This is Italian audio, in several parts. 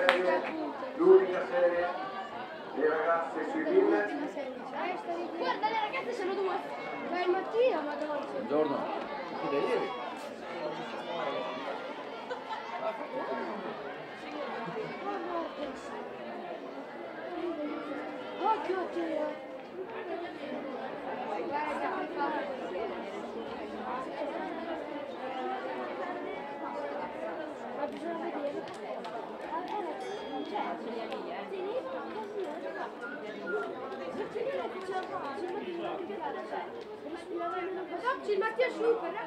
serie, l'unica serie dei ragazzi sui film. Guarda, le ragazze sono due. Dai Mattia, ma dove? Buongiorno. Chi da ieri? Occhio, occhio. Ma bisogna vedere. Il Mattia supera.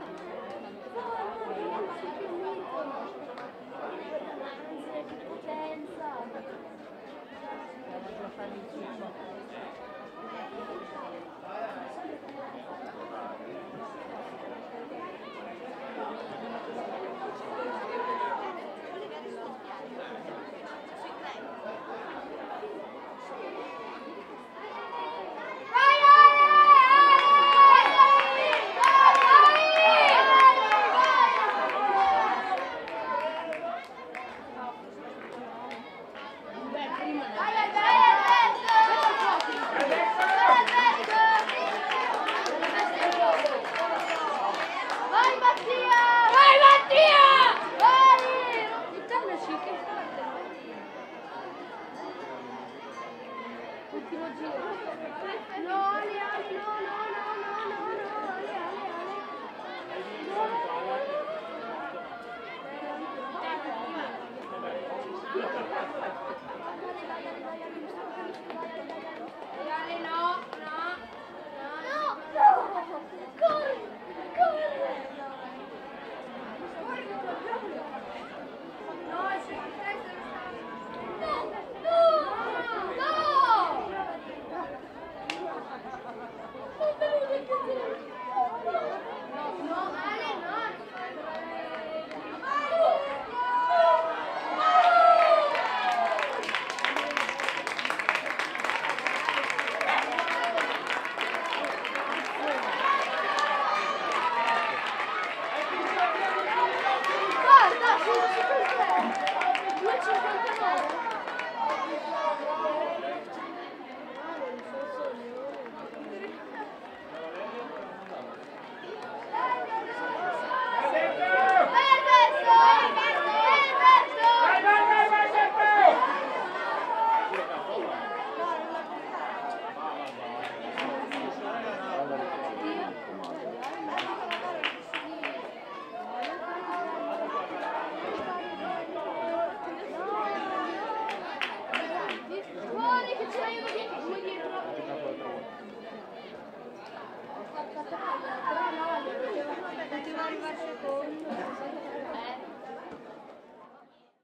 Ultimo giro. No, Ale, Ale, no, no, no, no, no, no, Ale, Ale, Ale. No, no, no, no.